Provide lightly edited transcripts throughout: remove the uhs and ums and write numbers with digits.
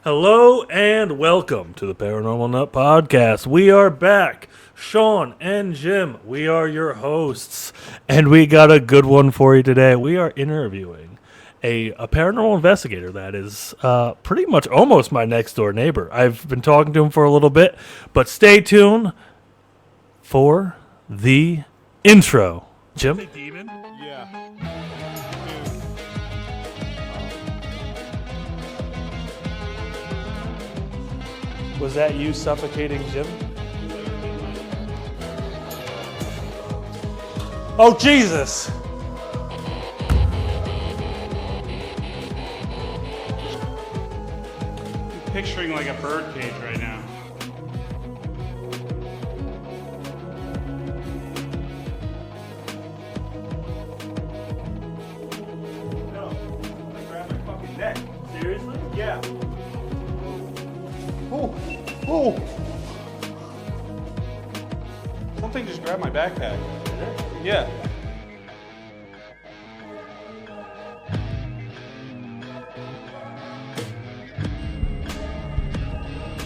Hello and welcome to the Paranormal Nut Podcast. We are back. Sean and Jim, we are your hosts, and we got a good one for you today. We are interviewing a paranormal investigator that is pretty much almost my next door neighbor. I've been talking to him for a little bit, but stay tuned for the intro. Jim? Demon? Yeah. Was that you suffocating Jim? Oh, Jesus! I'm picturing like a bird cage right now. No, I grabbed my fucking neck. Seriously? Yeah. Oh, oh! Something just grabbed my backpack. Yeah.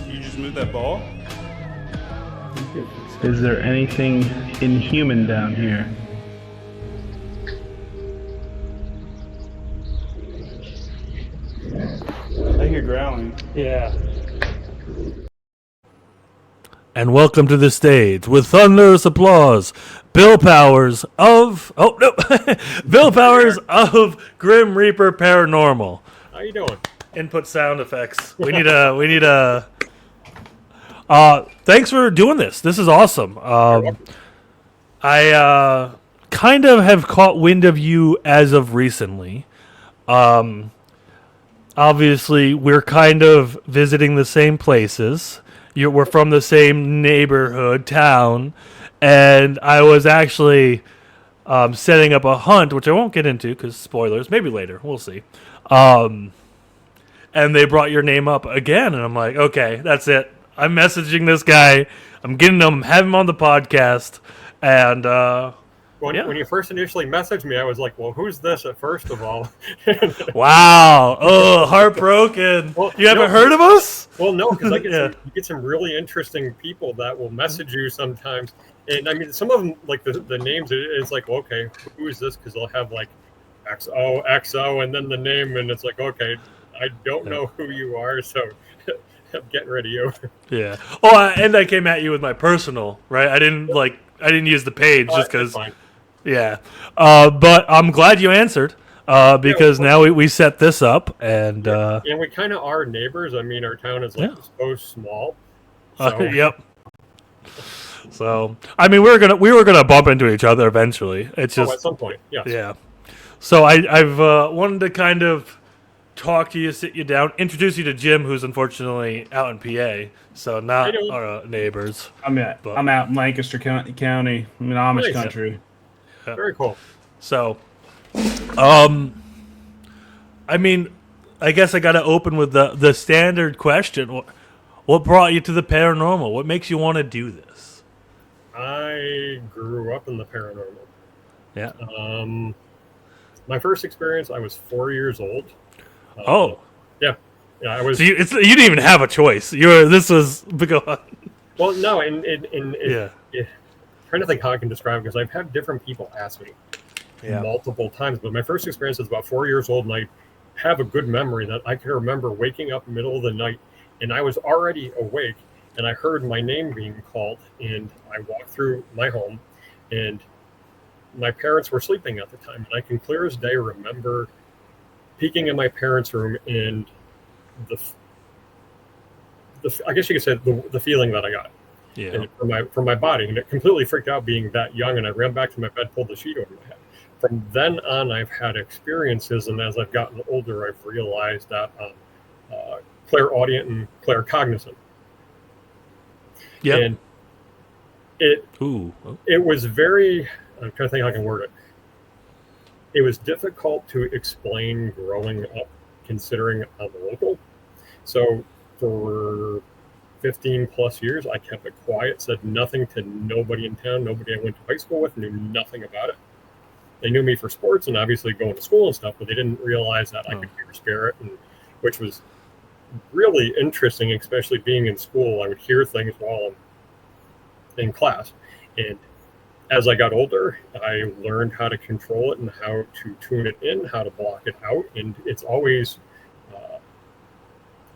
You just moved that ball? Is there anything inhuman down here? I hear growling. Yeah. And welcome to the stage with thunderous applause, Bill Powers of Bill Powers of Grim Reaper Paranormal. How you doing? Input sound effects. We need a. Thanks for doing this. This is awesome. I kind of have caught wind of you as of recently. Obviously, we're kind of visiting the same places. We're from the same neighborhood, town, and I was actually setting up a hunt, which I won't get into because spoilers. Maybe later, we'll see. And they brought your name up again, and I'm like, okay, that's it. I'm messaging this guy. I'm getting him, having him on the podcast, and When you first initially messaged me, I was like, well, who's this at first of all? wow, oh, heartbroken. Well, you haven't no, heard of us? Well, no, because I get Yeah. you get some really interesting people that will message you sometimes. And I mean, some of them, like the names, it's like, okay, who is this? Because they'll have like XO, and then the name, and it's like, okay, I don't know who you are, so I'm getting rid of you. Yeah. Oh, and I came at you with my personal, right? I didn't use the page just because. Fine. Yeah. But I'm glad you answered because now we set this up and. And we kind of are neighbors. I mean, our town is like so small. So. Yep. So I mean, we were gonna bump into each other eventually. It's just at some point, yes. Yeah. So I've wanted to kind of talk to you, sit you down, introduce you to Jim, who's unfortunately out in PA, so not our neighbors. I'm out in Lancaster County. I'm in Amish Nice. country. Very cool. So, I mean, I guess I got to open with the standard question. What brought you to the paranormal? What makes you want to do this? I grew up in the paranormal. Yeah. My first experience, I was 4 years old. Yeah, I was. So you didn't even have a choice. This was go on. Well, no, Yeah. Trying to think how I can describe it because I've had different people ask me multiple times. But my first experience was about 4 years old, and I have a good memory that I can remember waking up in the middle of the night, and I was already awake, and I heard my name being called, and I walked through my home, and my parents were sleeping at the time, and I can clear as day remember peeking in my parents' room and I guess you could say the feeling that I got. Yeah. From my body, and it completely freaked out being that young, and I ran back to my bed, pulled the sheet over my head. From then on, I've had experiences, and as I've gotten older, I've realized that I'm clairaudient and claircognizant. Yeah. And it Ooh. it was very. I'm trying to think how I can word it. It was difficult to explain growing up, considering I'm local. So for 15 plus years, I kept it quiet, said nothing to nobody in town. Nobody I went to high school with knew nothing about it. They knew me for sports and obviously going to school and stuff, but they didn't realize that I could hear spirit, and which was really interesting, especially being in school. I would hear things while I'm in class. And as I got older, I learned how to control it and how to tune it in, how to block it out. And it's always,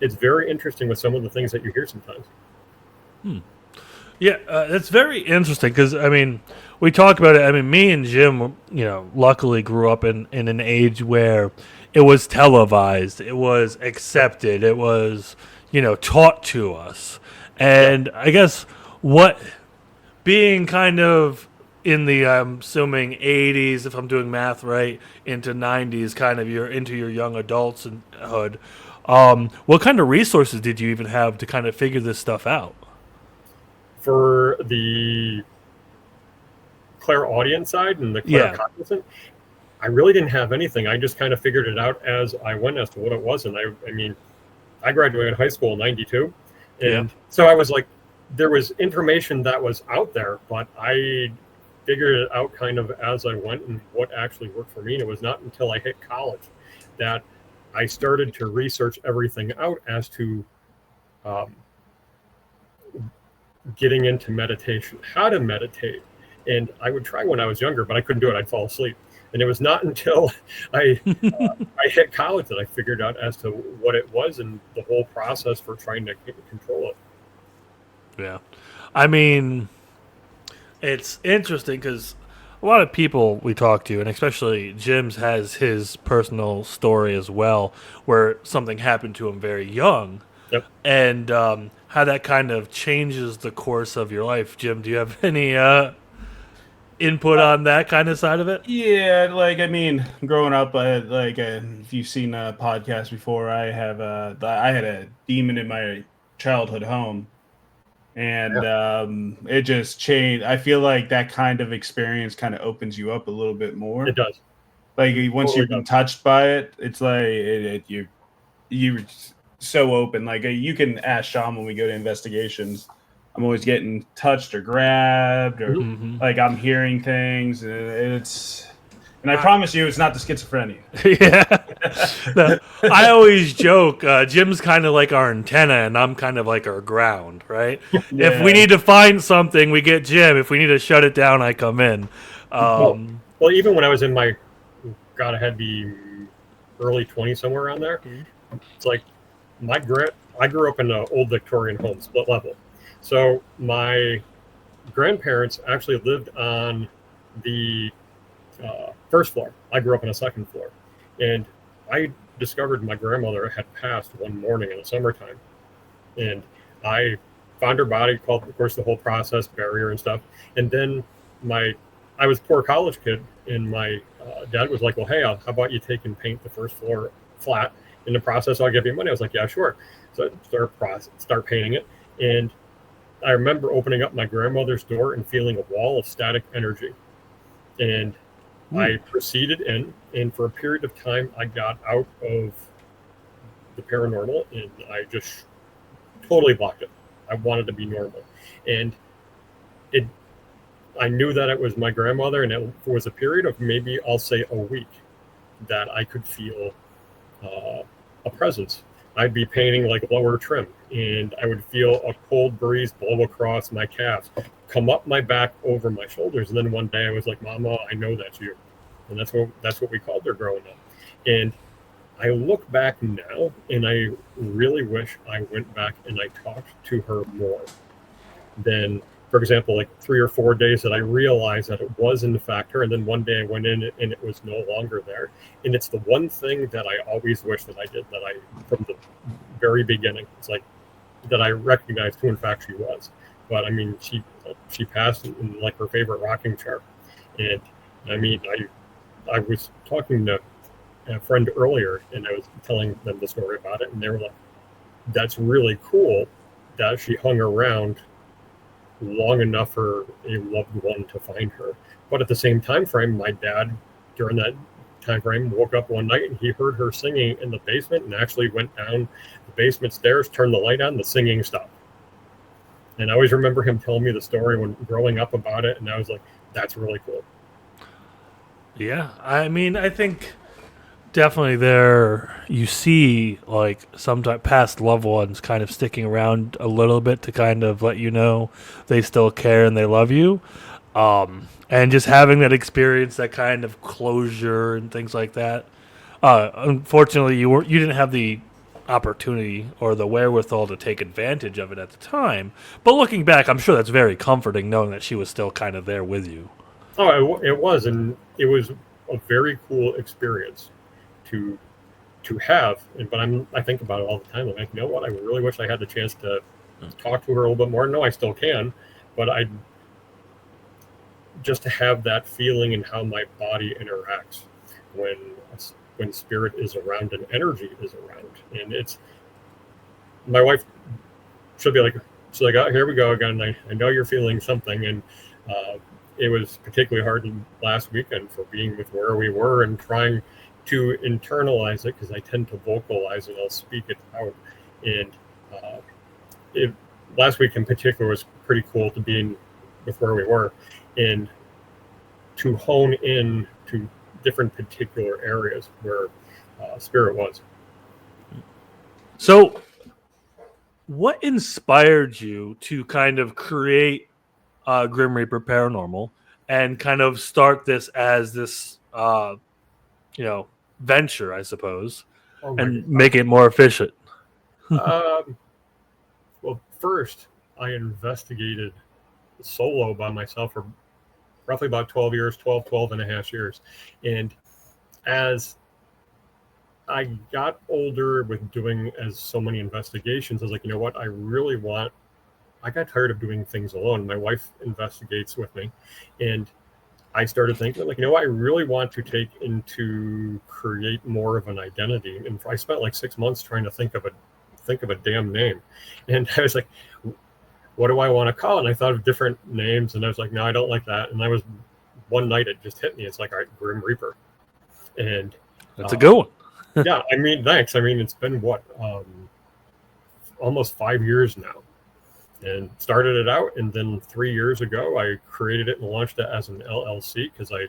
it's very interesting with some of the things that you hear sometimes. Yeah, it's very interesting because, I mean, we talk about it. I mean, me and Jim, luckily grew up in an age where it was televised, it was accepted, it was, taught to us. And I guess being kind of in the, I'm assuming, 80s, if I'm doing math right, into 90s, kind of into your young adulthood, what kind of resources did you even have to kind of figure this stuff out? For the clairaudient side and the claircognizant, I really didn't have anything. I just kind of figured it out as I went as to what it was. And I mean, I graduated high school in 92. And so I was like, there was information that was out there, but I figured it out kind of as I went and what actually worked for me. And it was not until I hit college that I started to research everything out as to getting into meditation, how to meditate. And I would try when I was younger, but I couldn't do it. I'd fall asleep. And it was not until I hit college that I figured out as to what it was and the whole process for trying to control it. Yeah. I mean, it's interesting because a lot of people we talk to, and especially Jim's has his personal story as well, where something happened to him very young. Yep. And how that kind of changes the course of your life. Jim, do you have any input on that kind of side of it? Yeah, like, I mean, growing up, if you've seen a podcast before, I had a demon in my childhood home, and it just changed. I feel like that kind of experience kind of opens you up a little bit more. It does. Like, once you've been touched by it, it's like you're so open. Like, you can ask Sean when we go to investigations. I'm always getting touched or grabbed, or like I'm hearing things. And I promise you, it's not the schizophrenia. Yeah. No, I always joke, Jim's kind of like our antenna, and I'm kind of like our ground, right? Yeah. If we need to find something, we get Jim. If we need to shut it down, I come in. Well, even when I was in my, God, I had to be early 20s, somewhere around there. It's like I grew up in an old Victorian home, split level. So my grandparents actually lived on the first floor. I grew up on a second floor. And I discovered my grandmother had passed one morning in the summertime. And I found her body, called, of course, the whole process, bury her and stuff. And then I was a poor college kid, and my dad was like, well, hey, how about you take and paint the first floor flat? In the process, I'll give you money. I was like, yeah, sure. So I start painting it. And I remember opening up my grandmother's door and feeling a wall of static energy. And I proceeded in, and for a period of time, I got out of the paranormal, and I just totally blocked it. I wanted to be normal. And I knew that it was my grandmother, and it was a period of maybe, I'll say, a week that I could feel a presence. I'd be painting like lower trim, and I would feel a cold breeze blow across my calves, come up my back over my shoulders. And then one day I was like, Mama, I know that's you. And that's what we called her growing up. And I look back now, and I really wish I went back and I talked to her more than, for example, like 3 or 4 days that I realized that it was in fact her. And then one day I went in and it was no longer there. And it's the one thing that I always wish that I did, from the very beginning, it's like that I recognized who in fact she was. But I mean, she passed in like her favorite rocking chair. And I mean, I was talking to a friend earlier, and I was telling them the story about it, and they were like, that's really cool that she hung around long enough for a loved one to find her. But at the same time frame, my dad, during that time frame, woke up one night and he heard her singing in the basement, and actually went down the basement stairs, turned the light on, the singing stopped. And I always remember him telling me the story when growing up about it, and I was like, that's really cool. Yeah, I mean, I think definitely there. You see, like, sometimes past loved ones kind of sticking around a little bit to kind of let you know they still care and they love you. And just having that experience, that kind of closure and things like that. Unfortunately, you didn't have the opportunity or the wherewithal to take advantage of it at the time. But looking back, I'm sure that's very comforting knowing that she was still kind of there with you. Oh, it was, and it was a very cool experience to have. But I think about it all the time. I'm like, you know what? I really wish I had the chance to talk to her a little bit more. No, I still can, but I just to have that feeling and how my body interacts when spirit is around and energy is around. And it's my wife should be like, she's like, oh, here we go again. I know you're feeling something. And it was particularly hard last weekend for being with where we were and trying to internalize it, because I tend to vocalize and I'll speak it out. And last week in particular was pretty cool to be with where we were and to hone in to different particular areas where spirit was. So, what inspired you to kind of create Grim Reaper Paranormal and kind of start this as this, venture, I suppose, and make it more efficient? Well, first, I investigated solo by myself for roughly about 12 and a half years. And as I got older with doing as so many investigations, I was like, you know what, I got tired of doing things alone. My wife investigates with me. And I started thinking, like, you know what, I really want to create more of an identity. And I spent like 6 months trying to think of a damn name. And I was like, what do I want to call it? And I thought of different names, and I was like, no, I don't like that. And one night it just hit me. It's like, all right, Grim Reaper. And that's a good one. Yeah, I mean, thanks. I mean, it's been almost 5 years now, and started it out. And then 3 years ago, I created it and launched it as an LLC, because I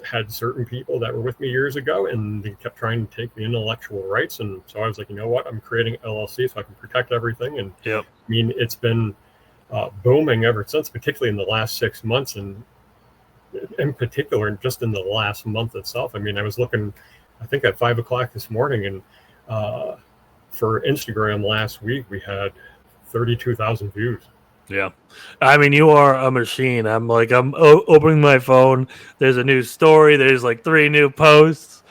had certain people that were with me years ago, and they kept trying to take the intellectual rights. And so I was like, you know what, I'm creating an LLC so I can protect everything. And yep. I mean, it's been booming ever since, particularly in the last 6 months, and in particular, just in the last month itself. I mean, I was looking, I think at 5 o'clock this morning, and for Instagram last week, we had 32,000 views. Yeah. I mean, you are a machine. I'm opening my phone. There's a new story. There's like 3 new posts.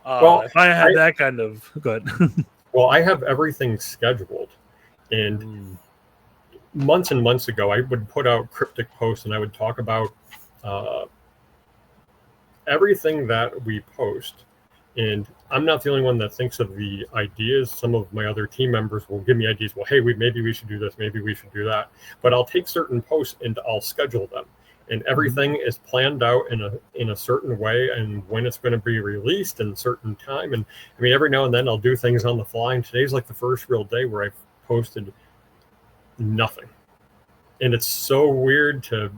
If I had that kind of... Go ahead. Well, I have everything scheduled. And months and months ago, I would put out cryptic posts, and I would talk about everything that we post. And I'm not the only one that thinks of the ideas. Some of my other team members will give me ideas. Well, hey, maybe we should do this. Maybe we should do that. But I'll take certain posts and I'll schedule them. And everything is planned out in a certain way, and when it's going to be released in a certain time. And I mean, every now and then I'll do things on the fly. And today's like the first real day where I've posted nothing. And it's so weird to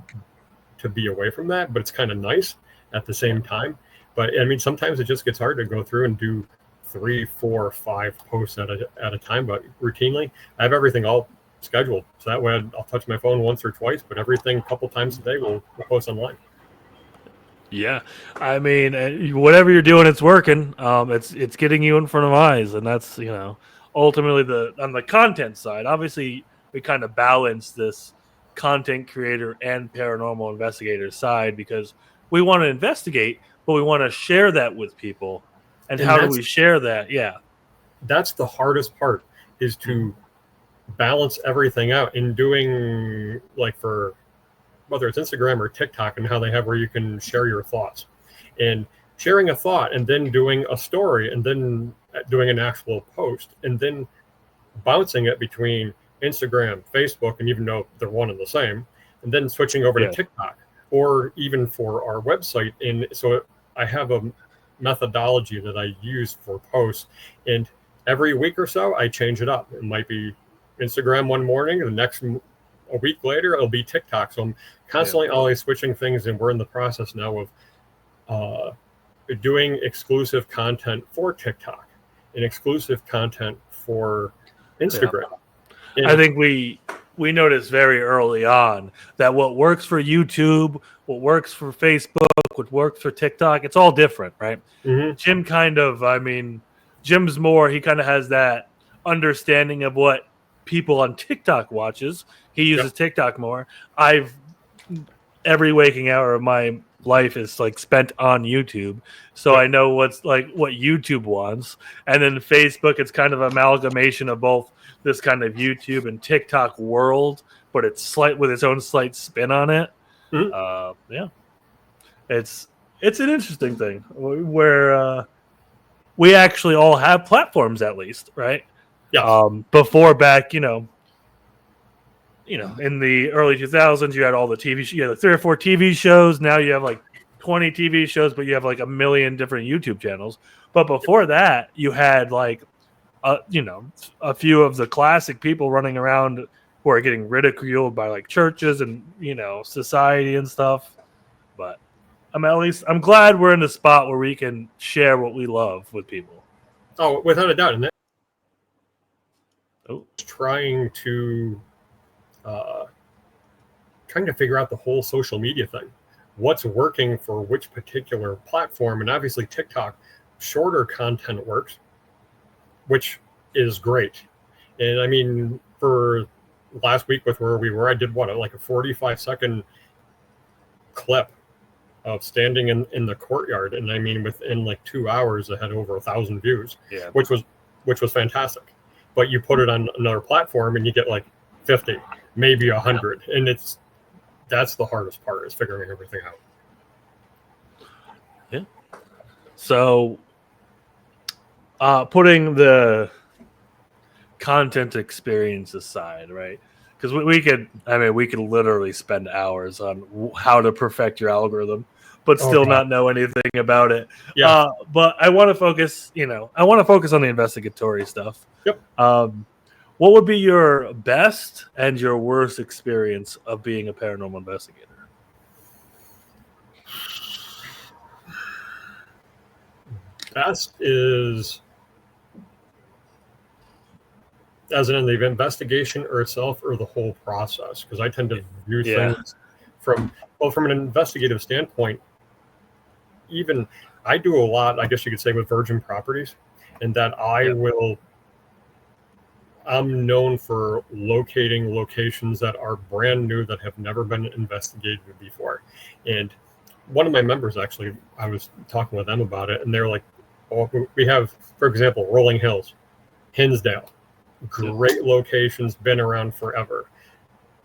be away from that, but it's kind of nice at the same time. But I mean, sometimes it just gets hard to go through and do 3, 4, 5 posts at a time. But routinely, I have everything all scheduled, so that way I'll touch my phone once or twice, but everything a couple times a day we'll post online. Yeah, I mean, whatever you're doing, it's working. It's getting you in front of eyes, and that's ultimately on the content side. Obviously, we kind of balance this content creator and paranormal investigator side, because we want to investigate, but we want to share that with people. And how do we share that? Yeah. That's the hardest part, is to balance everything out in doing, like, for whether it's Instagram or TikTok, and how they have where you can share your thoughts, and sharing a thought and then doing a story and then doing an actual post and then bouncing it between Instagram, Facebook, and even though they're one and the same, and then switching over to TikTok, or even for our website. And so I have a methodology that I use for posts, and every week or so I change it up. It might be Instagram one morning, a week later it'll be TikTok. So I'm constantly always switching things, and we're in the process now of doing exclusive content for TikTok and exclusive content for Instagram. I think we noticed very early on that what works for YouTube, what works for Facebook, what works for TikTok, it's all different, right? Mm-hmm. Jim Jim's more, he kind of has that understanding of what people on TikTok watches. He uses TikTok more. Every waking hour of my life is like spent on YouTube. So I know what YouTube wants. And then Facebook, it's kind of amalgamation of both this kind of YouTube and TikTok world, but it's with its own slight spin on it. Mm-hmm. It's an interesting thing where we actually all have platforms, at least, right? Yeah. Before back, in the early 2000s, you had all the TV. You had like 3 or 4 TV shows. Now you have like 20 TV shows, but you have like a million different YouTube channels. But before that, you had like, a few of the classic people running around who are getting ridiculed by like churches and society and stuff. But I'm glad we're in a spot where we can share what we love with people. Oh, without a doubt. And trying to figure out the whole social media thing. What's working for which particular platform? And obviously TikTok, shorter content works, which is great. And I mean, for last week with where we were, I did like a 45-second clip of standing in the courtyard. And I mean, within like 2 hours, I had over 1,000 views, which was fantastic. But you put it on another platform and you get like 50, maybe 100. And that's the hardest part, is figuring everything out. Yeah. So putting the content experience aside, right? Because we could literally spend hours on how to perfect your algorithm, but still not know anything about it. Yeah. But I want to focus, on the investigatory stuff. Yep. What would be your best and your worst experience of being a paranormal investigator? Best is, as in the investigation or itself, or the whole process, because I tend to view things from an investigative standpoint. Even I do a lot, I guess you could say, with virgin properties, and that I'm known for locating locations that are brand new, that have never been investigated before. And one of my members, actually, I was talking with them about it, and they're like, we have, for example, Rolling Hills, Hinsdale, great locations, been around forever.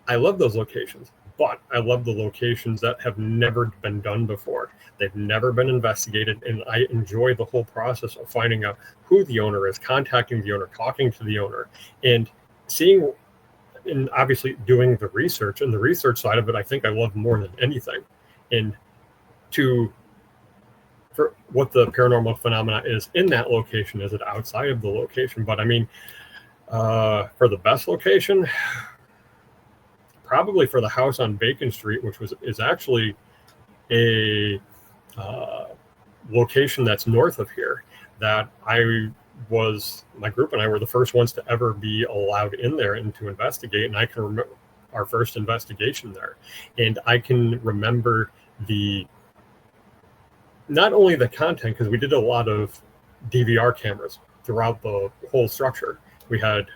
I love those locations, but I love the locations that have never been done before. They've never been investigated, and I enjoy the whole process of finding out who the owner is, contacting the owner, talking to the owner, and seeing, and obviously doing the research. And the research side of it, I think I love more than anything. And for what the paranormal phenomena is in that location, is it outside of the location? But I mean, for the best location, probably for the house on Bacon Street, which is actually a location that's north of here, that my group and I were the first ones to ever be allowed in there and to investigate. And I can remember our first investigation there, and I can remember not only the content, because we did a lot of DVR cameras throughout the whole structure. We had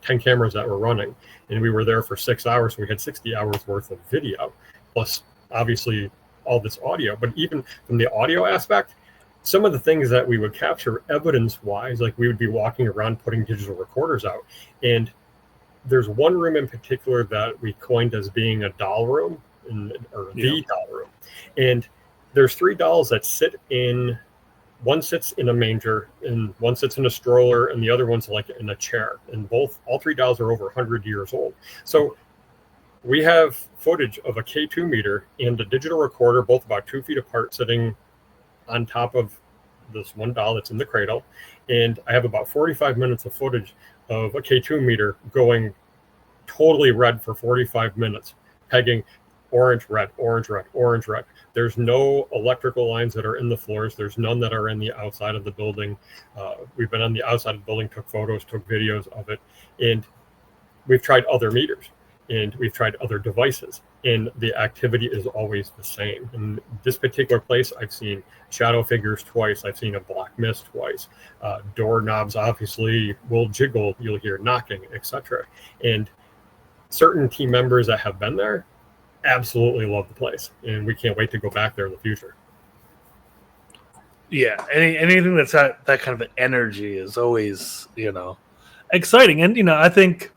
10 cameras that were running, and we were there for 6 hours. So we had 60 hours worth of video, plus obviously all this audio. But even from the audio aspect, some of the things that we would capture evidence-wise, like we would be walking around putting digital recorders out. And there's one room in particular that we coined as being a doll room, the doll room. And there's 3 dolls that sit in, one sits in a manger, and one sits in a stroller, and the other one's like in a chair. And all 3 dolls are over 100 years old. So we have footage of a K2 meter and a digital recorder, both about 2 feet apart, sitting on top of this one doll that's in the cradle. And I have about 45 minutes of footage of a K2 meter going totally red for 45 minutes, pegging orange, red, orange, red, orange, red. There's no electrical lines that are in the floors. There's none that are in the outside of the building. We've been on the outside of the building, took photos, took videos of it, and we've tried other meters and we've tried other devices, and the activity is always the same. In this particular place, I've seen shadow figures twice. I've seen a black mist twice. Doorknobs obviously will jiggle. You'll hear knocking, etc. And certain team members that have been there absolutely love the place, and we can't wait to go back there in the future. Yeah, anything that's that kind of energy is always, exciting. And,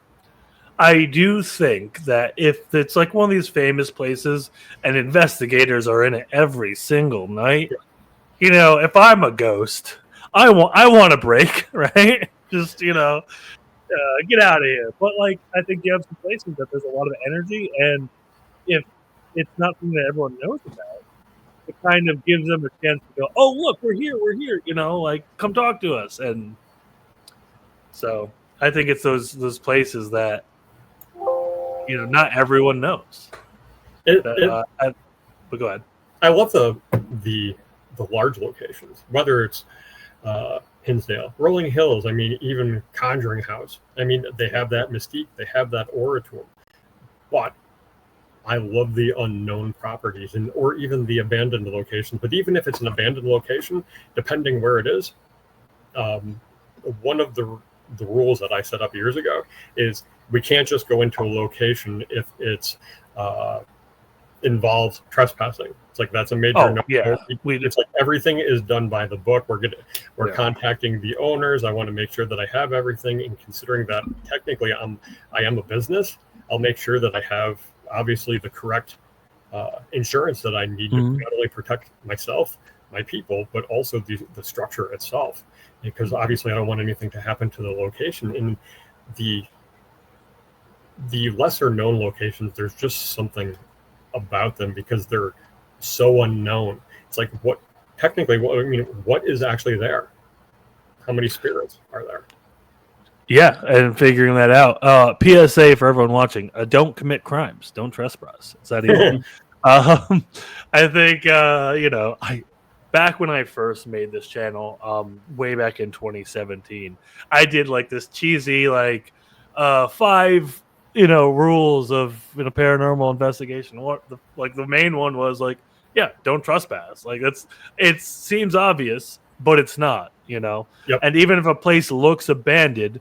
I do think that if it's like one of these famous places and investigators are in it every single night, if I'm a ghost, I want a break, right? Just, get out of here. But, I think you have some places that there's a lot of energy, and if it's not something that everyone knows about, it kind of gives them a chance to go, oh, look, we're here, come talk to us. And so I think it's those places that, not everyone knows. But go ahead. I love the large locations, whether it's Hinsdale, Rolling Hills, even Conjuring House. They have that mystique, they have that aura to them. But I love the unknown properties or even the abandoned locations. But even if it's an abandoned location, depending where it is, one of the rules that I set up years ago is we can't just go into a location if it's involves trespassing. It's like that's a major no. Yeah. It's like everything is done by the book. We're contacting the owners. I want to make sure that I have everything, and considering that technically I am a business, I'll make sure that I have obviously the correct insurance that I need to not only protect myself, my people, but also the structure itself, because obviously I don't want anything to happen to the location. In the lesser known locations, there's just something about them because they're so unknown. It's like what is actually there? How many spirits are there? Yeah, and figuring that out. PSA for everyone watching: don't commit crimes, don't trespass. Is that easy? I think back when I first made this channel, way back in 2017, I did this cheesy 5 rules of paranormal investigation. The main one was don't trespass. It seems obvious, but it's not. Yep. And even if a place looks abandoned,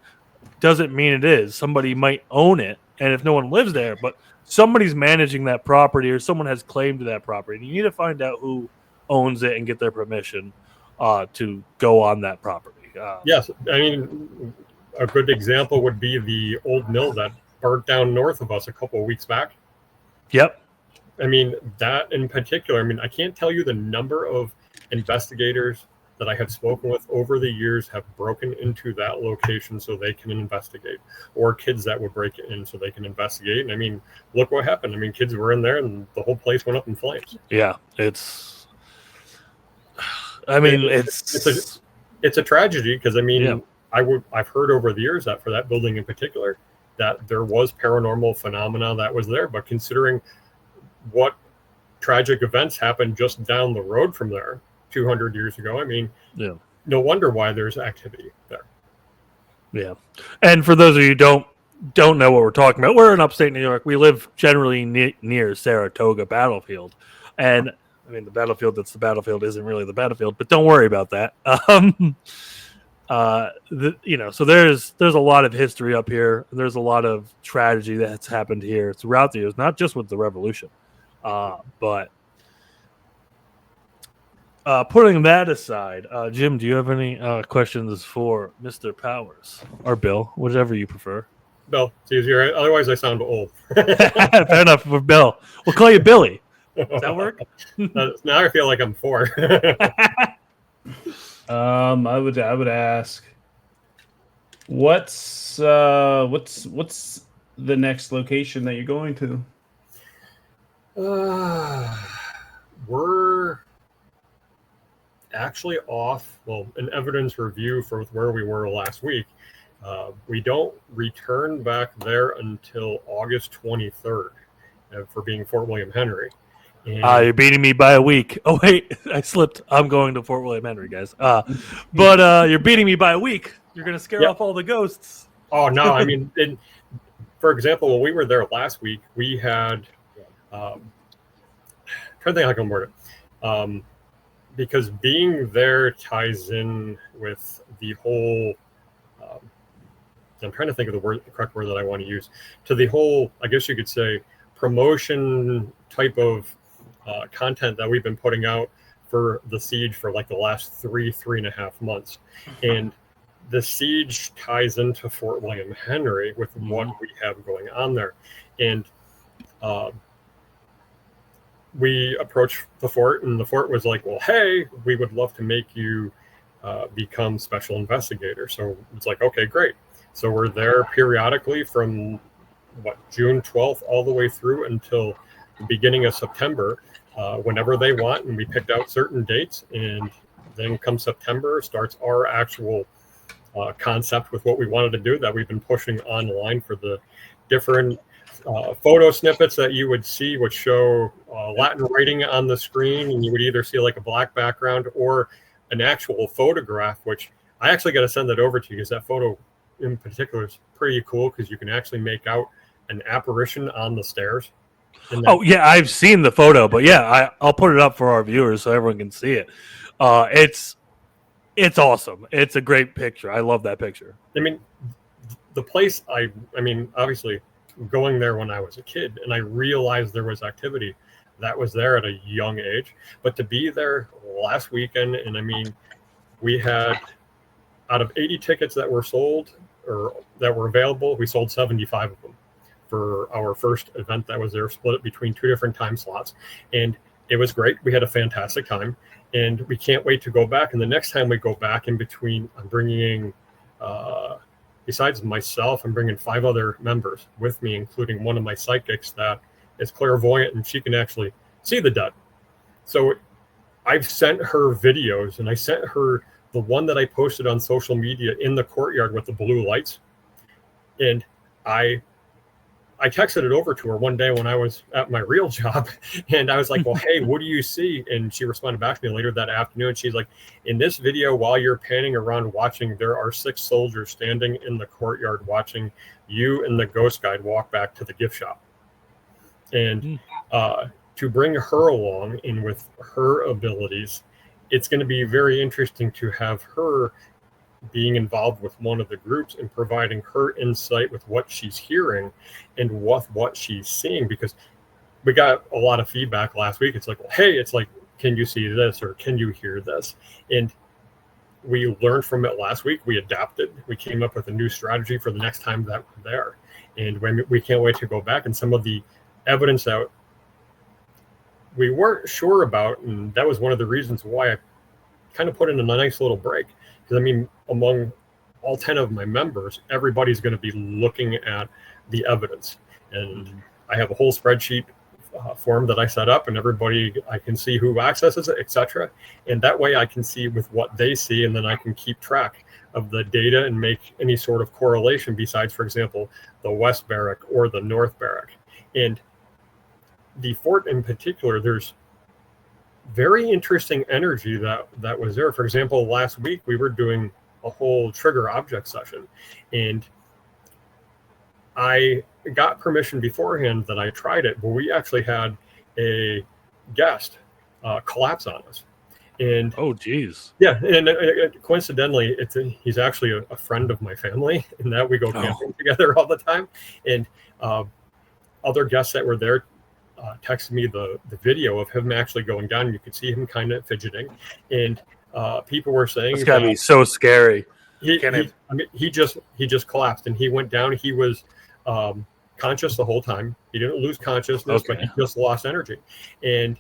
doesn't mean it is. Somebody might own it, and if no one lives there, but somebody's managing that property or someone has claim to that property. You need to find out who owns it and get their permission to go on that property. Yes, a good example would be the old mill that burnt down north of us a couple of weeks back. Yep. That in particular, I can't tell you the number of investigators that I have spoken with over the years have broken into that location so they can investigate, or kids that would break in so they can investigate. And look what happened. Kids were in there and the whole place went up in flames. Yeah, it's a tragedy because I've heard over the years that for that building in particular that there was paranormal phenomena that was there, but considering what tragic events happened just down the road from there 200 years ago, no wonder why there's activity there. Yeah. And for those of you who don't know what we're talking about, we're in upstate New York. We live generally near Saratoga Battlefield. And the battlefield that's the battlefield isn't really the battlefield, but don't worry about that. So there's a lot of history up here. There's a lot of tragedy that's happened here throughout the years, not just with the revolution. But putting that aside, Jim, do you have any questions for Mr. Powers or Bill, whichever you prefer? Bill, it's easier. Otherwise, I sound old. Fair enough for Bill. We'll call you Billy. Does that work? Now I feel like I'm 4. I would ask, what's the next location that you're going to? We're actually off. Well, an evidence review for where we were last week. We don't return back there until August 23rd. for being Fort William Henry. And You're beating me by a week. Oh wait, I slipped. I'm going to Fort William Henry, guys. But you're beating me by a week. You're gonna scare off all the ghosts. Oh no, I mean, for example, when we were there last week, we had trying to think how I can word it. Because being there ties in with the whole. I'm trying to think of the correct word that I want to use, to the whole, I guess you could say, promotion type of content that we've been putting out for the siege for like the last 3.5 months. And the siege ties into Fort William Henry with what we have going on there. And we approached the fort, and the fort was like, well, hey, we would love to make you become special investigator. So it's like, okay, great. So we're there periodically from June 12th all the way through until the beginning of September, whenever they want. And we picked out certain dates, and then come September starts our actual concept with what we wanted to do that we've been pushing online for the different photo snippets that you would see, which show Latin writing on the screen, and you would either see like a black background or an actual photograph, which I actually got to send that over to you because that photo in particular is pretty cool because you can actually make out an apparition on the stairs. Oh yeah, I've seen the photo, but yeah, I'll put it up for our viewers so everyone can see it. It's awesome. It's a great picture. I love that picture. I mean, the place. I mean, obviously, going there when I was a kid, and I realized there was activity that was there at a young age. But to be there last weekend, and I mean, we had out of 80 tickets that were sold or that were available, we sold 75 of them for our first event that was there, split it between 2 different time slots. And it was great. We had a fantastic time, and we can't wait to go back. And the next time we go back, in between, I'm bringing, besides myself, I'm bringing 5 other members with me, including one of my psychics that is clairvoyant, and she can actually see the dead. So I've sent her videos, and I sent her the one that I posted on social media in the courtyard with the blue lights. And I texted it over to her one day when I was at my real job, and I was like, well, hey, what do you see? And she responded back to me later that afternoon. She's like, in this video, while you're panning around watching, there are 6 soldiers standing in the courtyard watching you and the ghost guide walk back to the gift shop. And to bring her along and with her abilities, it's going to be very interesting to have her being involved with one of the groups and providing her insight with what she's hearing and what she's seeing, because we got a lot of feedback last week. It's like, well, hey, it's like, can you see this or can you hear this? And we learned from it last week. We adapted. We came up with a new strategy for the next time that we're there. And we can't wait to go back. And some of the evidence that we weren't sure about, and that was one of the reasons why I kind of put in a nice little break. Because I mean, among all 10 of my members, everybody's going to be looking at the evidence. And I have a whole spreadsheet form that I set up, and everybody, I can see who accesses it, etc. And that way I can see with what they see, and then I can keep track of the data and make any sort of correlation besides, for example, the West Barrack or the North Barrack. And the fort in particular, there's very interesting energy that was there. For example, last week we were doing a whole trigger object session, and I got permission beforehand that I tried it, but we actually had a guest collapse on us. And oh geez, yeah, and coincidentally, he's actually a friend of my family, in that we go camping together all the time. And other guests that were there texted me the video of him actually going down. You could see him kind of fidgeting, and people were saying it's gotta be so scary. He just collapsed, and he went down. He was conscious the whole time. He didn't lose consciousness, but he just lost energy. And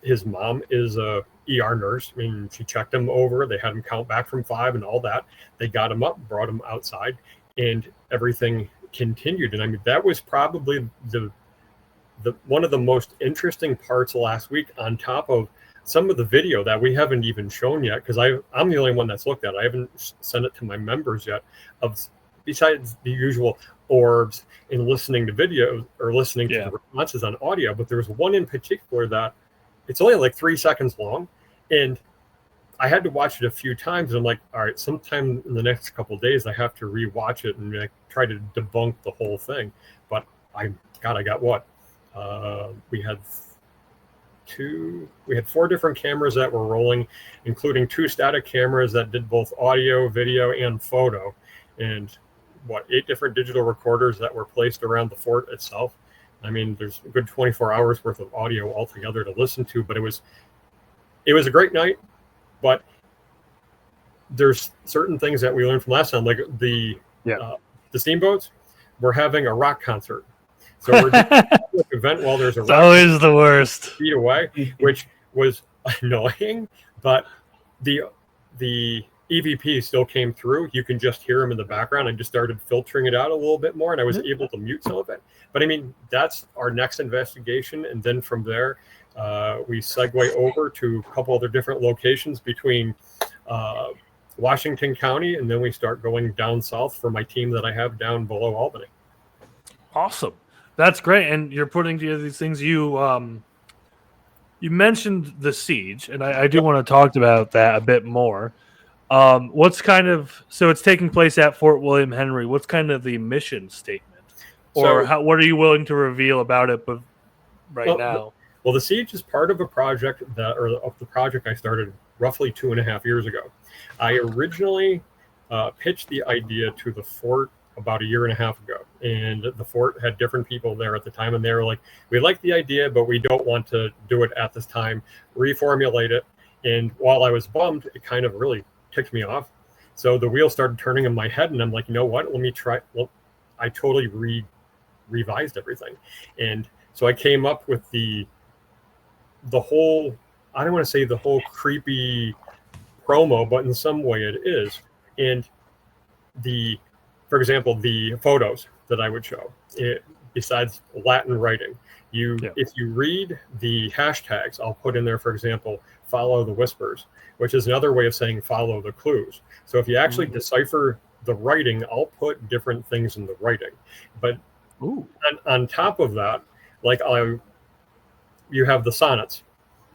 his mom is a ER nurse. I mean, she checked him over. They had him count back from 5 and all that. They got him up, brought him outside, and everything continued. And I mean, that was probably the one of the most interesting parts last week, on top of some of the video that we haven't even shown yet, because I'm the only one that's looked at. I haven't sent it to my members yet, of besides the usual orbs and listening to videos or listening to Yeah. the responses on audio, but there was one in particular that it's only like 3 seconds long, and I had to watch it a few times. And I'm like, all right, sometime in the next couple of days, I have to rewatch it and like, try to debunk the whole thing. But I got what? We had 4 different cameras that were rolling, including 2 static cameras that did both audio, video, and photo, and 8 different digital recorders that were placed around the fort itself. I mean, there's a good 24 hours worth of audio altogether to listen to, but it was a great night. But there's certain things that we learned from last time, like the steamboats. We're having a rock concert, so we're doing an event while there's a rock. Always the worst. Feet away, which was annoying, but the EVP still came through. You can just hear him in the background. I just started filtering it out a little bit more, and I was able to mute some of it. But I mean, that's our next investigation, and then from there, we segue over to a couple other different locations between Washington County, and then we start going down south for my team that I have down below Albany. Awesome. That's great. And you're putting together these things. You mentioned the siege, and I do want to talk about that a bit more. What's kind of, so it's taking place at Fort William Henry. What's kind of the mission statement? Or what are you willing to reveal about it now? Well, the siege is part of a project of the project I started roughly 2.5 years ago. I originally pitched the idea to the fort about 1.5 years ago, and the fort had different people there at the time, and they were like, we like the idea, but we don't want to do it at this time, reformulate it. And while I was bummed, it kind of really ticked me off. So the wheel started turning in my head, and I'm like, you know what, let me try. Well, I totally revised everything. And so I came up with the whole, I don't want to say the whole creepy promo, but in some way it is. And for example, the photos that I would show, besides Latin writing, if you read the hashtags, I'll put in there, for example, follow the whispers, which is another way of saying follow the clues. So if you actually decipher the writing, I'll put different things in the writing. But on top of that, like you have the sonnets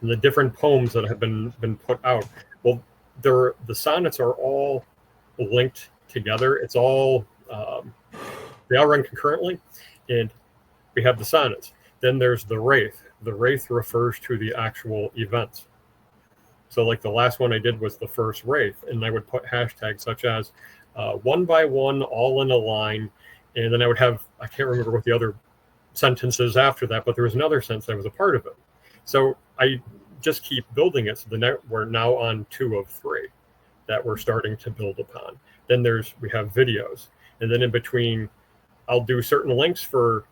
and the different poems that have been put out. Well, the sonnets are all linked together. It's all they all run concurrently, and we have the sonnets. Then there's the wraith. The wraith refers to the actual events. So like the last one I did was the first wraith, and I would put hashtags such as 1 by 1, all in a line, and then I would have, I can't remember what the other sentences after that, but there was another sentence that was a part of it. So I just keep building it. So we're now on 2 of 3 that we're starting to build upon. Then we have videos, and then in between, I'll do certain links for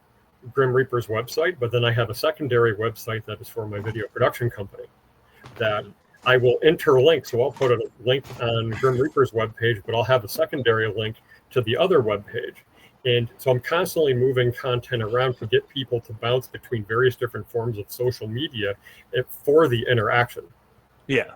Grim Reaper's website, but then I have a secondary website that is for my video production company that I will interlink. So I'll put a link on Grim Reaper's webpage, but I'll have a secondary link to the other webpage. And so I'm constantly moving content around to get people to bounce between various different forms of social media for the interaction. Yeah.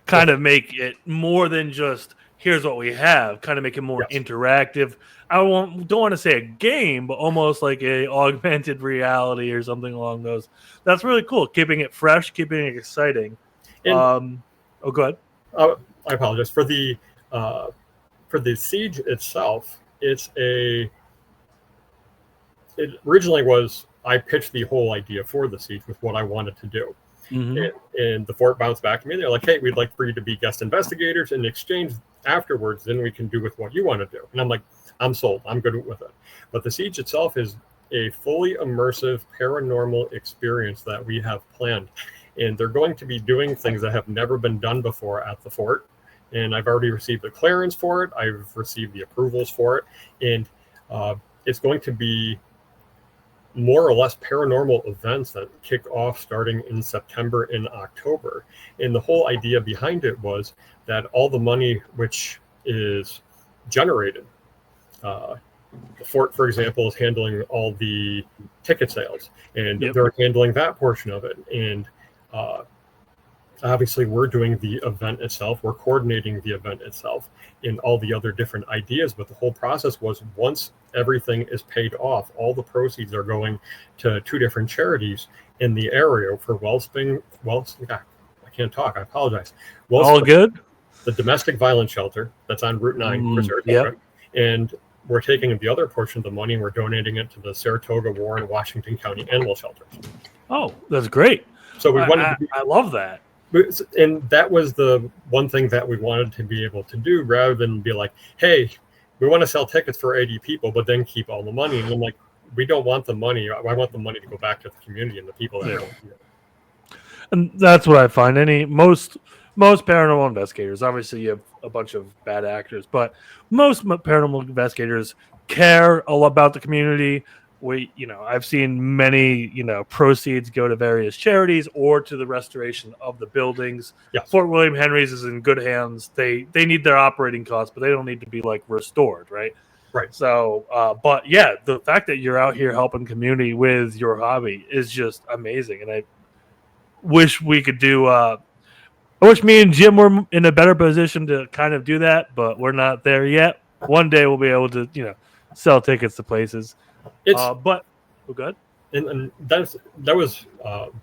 Kind of make it more than just, here's what we have, kind of make it more interactive. I don't want to say a game, but almost like a augmented reality or something along those. That's really cool. Keeping it fresh, keeping it exciting. And, go ahead. I apologize for the siege itself. It originally was, I pitched the whole idea for the siege with what I wanted to do. Mm-hmm. And the fort bounced back to me. They're like, hey, we'd like for you to be guest investigators. In exchange afterwards, then we can do with what you want to do. And I'm like, I'm sold. I'm good with it. But the siege itself is a fully immersive paranormal experience that we have planned. And they're going to be doing things that have never been done before at the fort. And I've already received the clearance for it. I've received the approvals for it. And it's going to be more or less paranormal events that kick off starting in September and October. And the whole idea behind it was that all the money which is generated, the fort, for example, is handling all the ticket sales, and they're handling that portion of it. And obviously we're doing the event itself, we're coordinating the event itself and all the other different ideas, but the whole process was once everything is paid off, all the proceeds are going to 2 different charities in the area for I can't talk, I apologize. All good? The domestic violence shelter that's on Route 9 for Saratoga. Yep. And we're taking the other portion of the money and we're donating it to the Saratoga, Warren, Washington County animal shelters. Oh, that's great. So we wanted I love that. and that was the one thing that we wanted to be able to do, rather than be like, hey, we want to sell tickets for 80 people, but then keep all the money. And I'm like, we don't want the money. I want the money to go back to the community and the people that don't. And that's what I find. Most paranormal investigators, obviously you have a bunch of bad actors, but most paranormal investigators care all about the community. I've seen many, proceeds go to various charities or to the restoration of the buildings. Yes. Fort William Henry's is in good hands. They need their operating costs, but they don't need to be like restored, right? Right. So, but yeah, the fact that you're out here helping community with your hobby is just amazing. And I wish we could do, I wish me and Jim were in a better position to kind of do that, but we're not there yet. One day we'll be able to, sell tickets to places. But good. And that was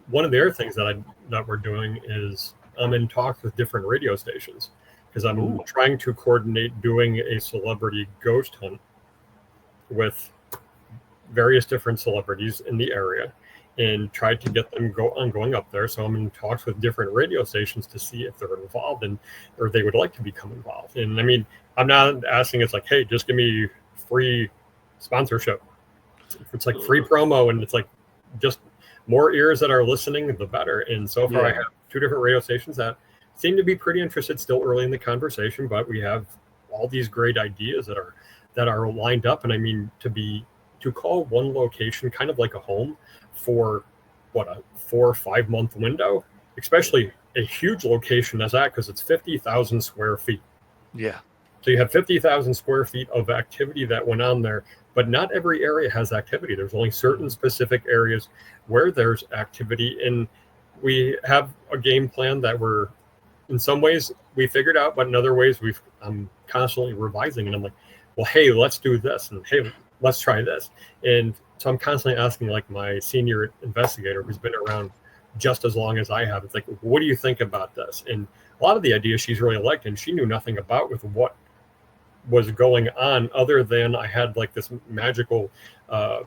one of the other things that we're doing is I'm in talks with different radio stations because I'm trying to coordinate doing a celebrity ghost hunt with various different celebrities in the area and try to get them going up there. So I'm in talks with different radio stations to see if they're involved or they would like to become involved. And I mean, I'm not asking it's like, hey, just give me free sponsorship. It's like free promo, and it's like just more ears that are listening, the better. And so far, I have 2 different radio stations that seem to be pretty interested. Still early in the conversation, but we have all these great ideas that are lined up. And I mean, to call one location kind of like a home for a 4 or 5 month window, especially a huge location as that, because it's 50,000 square feet. Yeah. So you have 50,000 square feet of activity that went on there, but not every area has activity. There's only certain specific areas where there's activity. And we have a game plan that in some ways we figured out, but in other ways I'm constantly revising. And I'm like, well, hey, let's do this. And hey, let's try this. And so I'm constantly asking like my senior investigator who's been around just as long as I have. It's like, what do you think about this? And a lot of the ideas she's really liked, and she knew nothing about with what was going on other than I had like this magical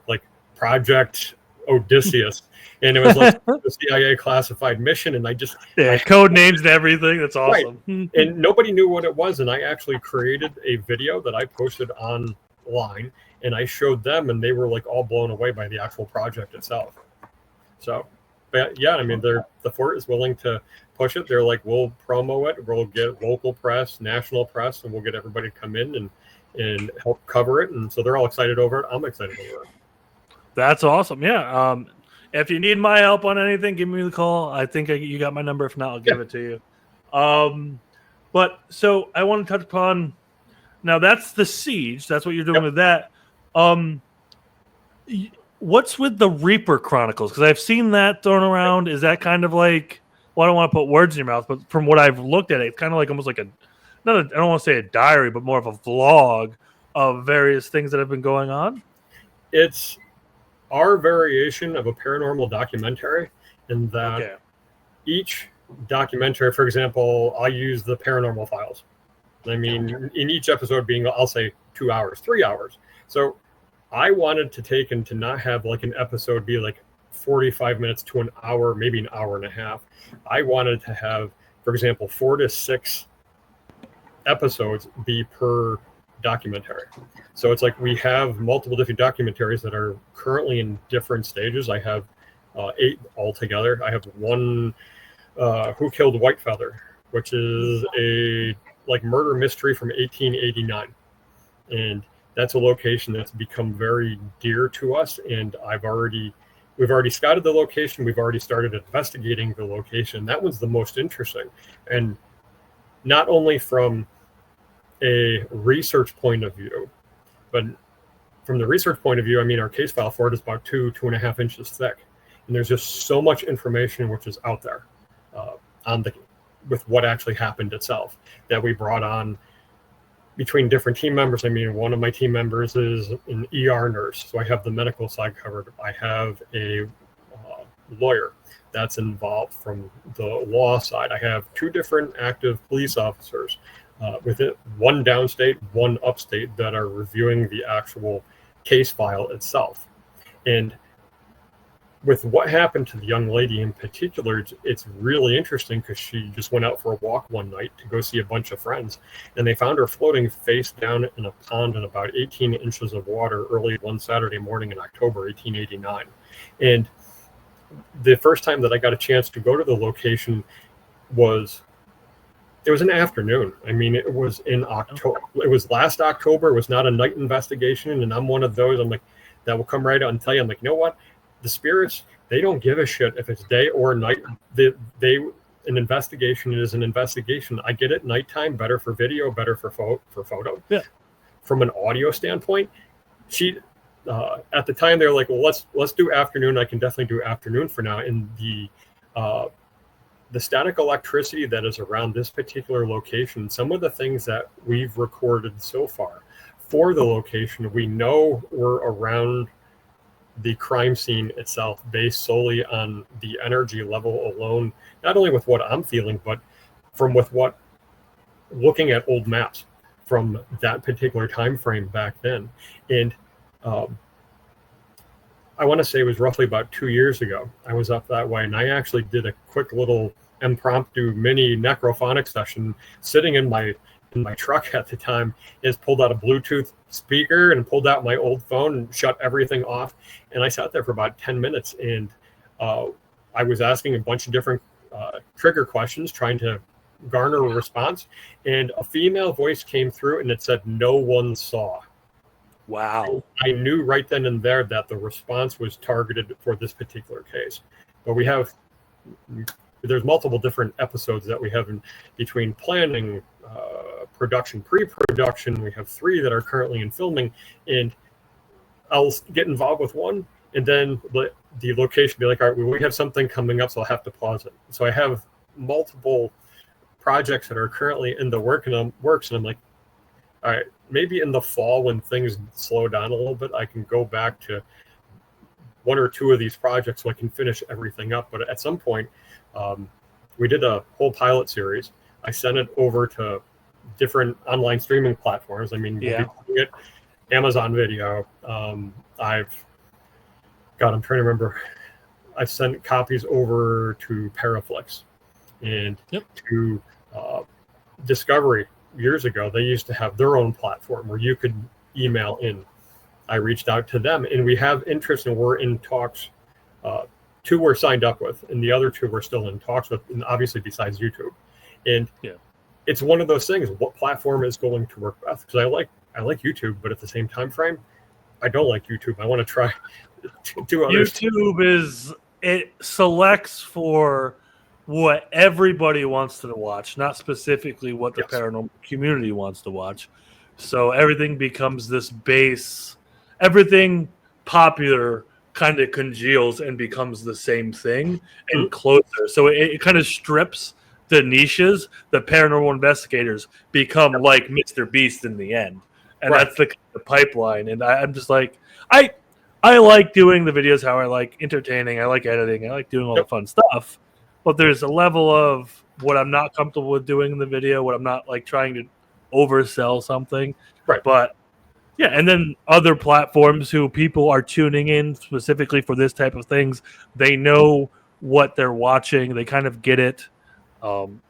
like Project Odysseus, and it was like the CIA classified mission, and I code names and everything. That's awesome. Right. And nobody knew what it was, and I actually created a video that I posted online, and I showed them, and they were like all blown away by the actual project itself. So, but yeah, I mean, the fort is willing to push it. They're like, we'll promo it, we'll get local press, national press, and we'll get everybody to come in and help cover it. And so they're all excited over it. I'm excited over it. That's awesome. Yeah. If you need my help on anything, give me the call. I think you got my number. If not, I'll give it to you. But so I want to touch upon now. That's the siege. That's what you're doing with that. What's with the Reaper Chronicles? Because I've seen that thrown around. Is that kind of like? Well, I don't want to put words in your mouth, but from what I've looked at, it's kind of like almost like I don't want to say a diary, but more of a vlog of various things that have been going on. It's our variation of a paranormal documentary, in that each documentary, for example, I use the Paranormal Files. I mean, in each episode being, I'll say 2 hours, 3 hours. So I wanted to take and to not have like an episode be like 45 minutes to an hour, maybe an hour and a half. I wanted to have, for example, 4 to 6 episodes be per documentary. So it's like we have multiple different documentaries that are currently in different stages. I have 8 altogether. I have one, Who Killed Whitefeather, which is a like murder mystery from 1889. And that's a location that's become very dear to us. And we've already scouted the location. We've already started investigating the location. That was the most interesting. And not only from a research point of view, but from the research point of view, I mean, our case file for it is about 2.5 inches thick. And there's just so much information which is out there. with what actually happened itself, that we brought on between different team members. I mean, one of my team members is an ER nurse, so I have the medical side covered. I have a lawyer that's involved from the law side. I have 2 different active police officers, with it, one downstate, one upstate, that are reviewing the actual case file itself. And with what happened to the young lady in particular, it's really interesting because she just went out for a walk one night to go see a bunch of friends, and they found her floating face down in a pond in about 18 inches of water early one Saturday morning in October 1889. And the first time that I got a chance to go to the location was an afternoon. I mean, it was in October. It was last October. It was not a night investigation, and I'm one of those. I'm like, that will come right out and tell you. I'm like, you know what? The spirits, they don't give a shit if it's day or night. An investigation is an investigation. I get it. Nighttime, better for video, better for photo. Yeah. From an audio standpoint, at the time they were like, well, let's do afternoon. I can definitely do afternoon for now. And the static electricity that is around this particular location, some of the things that we've recorded so far for the location, we know were around the crime scene itself, based solely on the energy level alone, not only with what I'm feeling, but looking at old maps from that particular time frame back then. And I want to say it was roughly about 2 years ago. I was up that way, and I actually did a quick little impromptu mini necrophonic session sitting in my truck at the time. Is pulled out a Bluetooth speaker and pulled out my old phone and shut everything off. And I sat there for about 10 minutes, and I was asking a bunch of different trigger questions, trying to garner a response. And a female voice came through, and it said, "No one saw." Wow. I knew right then and there that the response was targeted for this particular case. But there's multiple different episodes that we have in between planning, production, pre-production. We have 3 that are currently in filming, and I'll get involved with one, and then the location be like, all right, well, we have something coming up, so I'll have to pause it. So I have multiple projects that are currently in the works, and I'm like, all right, maybe in the fall when things slow down a little bit, I can go back to 1 or 2 of these projects so I can finish everything up. But at some point, we did a whole pilot series. I sent it over to different online streaming platforms. I mean, we'll be doing it, Amazon Video. I'm trying to remember. I've sent copies over to Paraflix and to Discovery. Years ago, they used to have their own platform where you could email in. I reached out to them, and we have interest, and we're in talks. 2 we're signed up with, and the other 2 we're still in talks with, and obviously besides YouTube. And it's one of those things. What platform is going to work best? Because I like YouTube, but at the same time frame, I don't like YouTube. I want to try to do other YouTube it selects for what everybody wants to watch, not specifically what the paranormal community wants to watch. So everything becomes this base. Everything popular kind of congeals and becomes the same thing and closer. So it kind of strips the niches. The paranormal investigators become like Mr. Beast in the end. And that's the pipeline. And I'm just like, I like doing the videos how I like entertaining. I like editing. I like doing all the fun stuff. But there's a level of what I'm not comfortable with doing in the video, what I'm not like trying to oversell something. Right. But yeah, and then other platforms who people are tuning in specifically for this type of things, they know what they're watching. They kind of get it.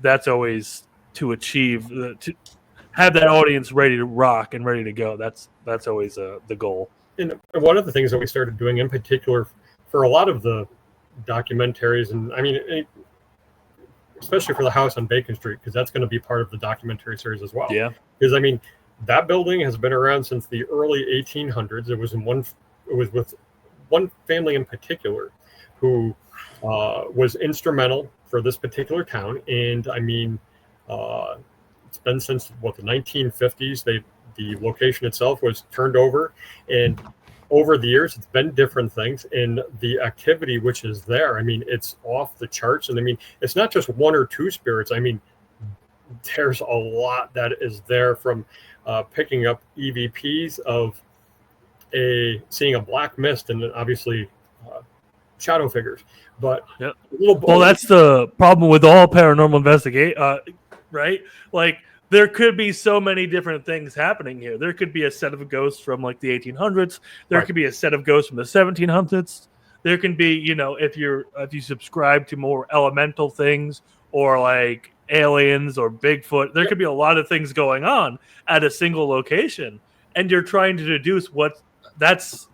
That's always to achieve, to have that audience ready to rock and ready to go. That's always the goal. And one of the things that we started doing in particular for a lot of the documentaries, and I mean, especially for the house on Bacon Street, because that's going to be part of the documentary series as well. Yeah. Because I mean, that building has been around since the early 1800s. It was with one family in particular who was instrumental for this particular town. And I mean, it's been since the 1950s. The location itself was turned over, and over the years, it's been different things, and the activity which is there, I mean, it's off the charts. And I mean, it's not just one or two spirits. I mean, there's a lot that is there, from picking up EVPs of seeing a black mist, and then obviously shadow figures. But yep. Well, that's the problem with all paranormal investigate, right? Like, there could be so many different things happening here. There could be a set of ghosts from like the 1800s. There could be a set of ghosts from the 1700s. There can be, you know, if you subscribe to more elemental things, or like aliens or Bigfoot, there could be a lot of things going on at a single location, and you're trying to deduce that's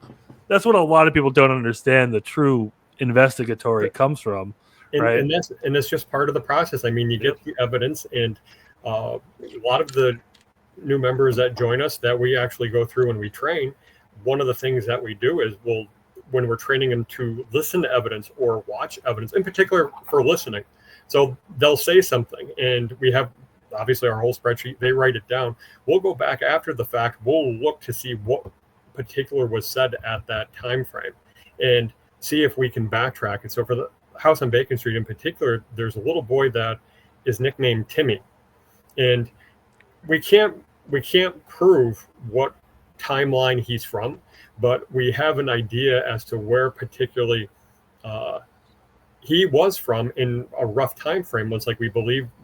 what a lot of people don't understand. The true investigatory comes from, right? And that's just part of the process. I mean, you get the evidence, and a lot of the new members that join us that we actually go through and we train, one of the things that we do is when we're training them to listen to evidence or watch evidence, in particular for listening. So they'll say something, and we have obviously our whole spreadsheet, they write it down. We'll go back after the fact, we'll look to see what particular was said at that time frame and see if we can backtrack it. So for the house on Bacon Street in particular, there's a little boy that is nicknamed Timmy. And we can't prove what timeline he's from, but we have an idea as to where particularly he was from in a rough time frame. Was like, we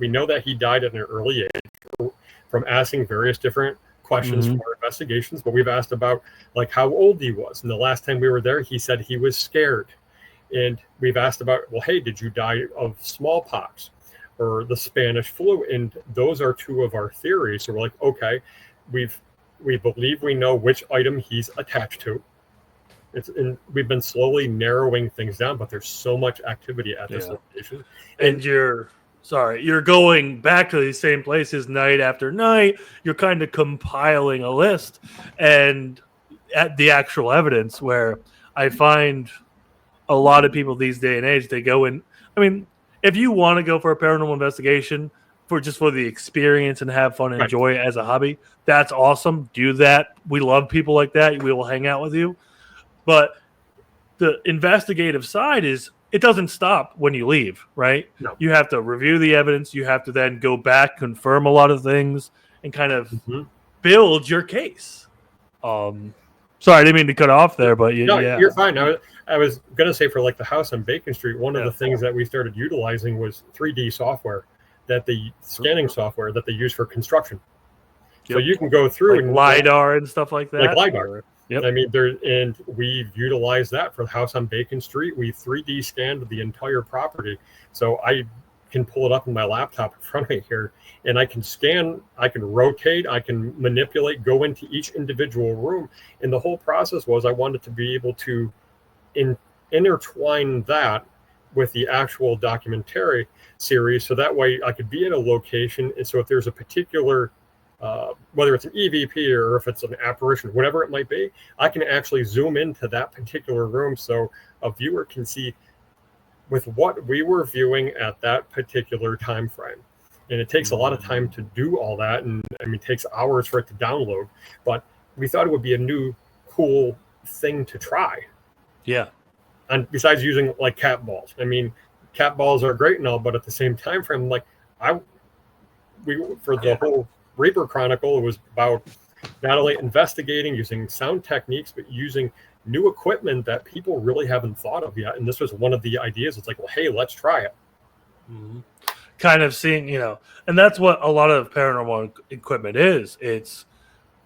know that he died at an early age from asking various different questions from our investigations, but we've asked about like how old he was. And the last time we were there, he said he was scared. And we've asked about, well, hey, did you die of smallpox or the Spanish flu? And those are two of our theories. So we're like, okay, we believe we know which item he's attached to. We've been slowly narrowing things down, but there's so much activity at this location. And you're going back to these same places night after night. You're kind of compiling a list, and at the actual evidence, where I find a lot of people these day and age, they go in. I mean, if you want to go for a paranormal investigation for the experience and have fun and enjoy it as a hobby, that's awesome. Do that. We love people like that. We will hang out with you. But the investigative side it doesn't stop when you leave, right? No. You have to review the evidence. You have to then go back, confirm a lot of things, and kind of build your case. Sorry, I didn't mean to cut off there, but you're fine. I was going to say, for like the house on Bacon Street, one of the things that we started utilizing was 3D software, scanning software that they use for construction. Yep. So you can go through like LiDAR and stuff like that. Like LiDAR. Yep. I mean, and we've utilized that for the house on Bacon Street. We 3D scanned the entire property. So I can pull it up on my laptop in front of me here, and I can scan, I can rotate, I can manipulate, go into each individual room. And the whole process was I wanted to be able to intertwine that with the actual documentary series. So that way I could be at a location. And so if there's a particular whether it's an EVP or if it's an apparition, whatever it might be, I can actually zoom into that particular room so a viewer can see with what we were viewing at that particular time frame. And it takes a lot of time to do all that, and I mean, it takes hours for it to download. But we thought it would be a new, cool thing to try. Yeah. And besides using like cat balls, I mean, cat balls are great and all, but at the same time frame, like for the whole Reaper Chronicle, it was about not only investigating using sound techniques, but using new equipment that people really haven't thought of yet. And this was one of the ideas. It's like, well, hey, let's try it. Mm-hmm. Kind of seeing, and that's what a lot of paranormal equipment is. It's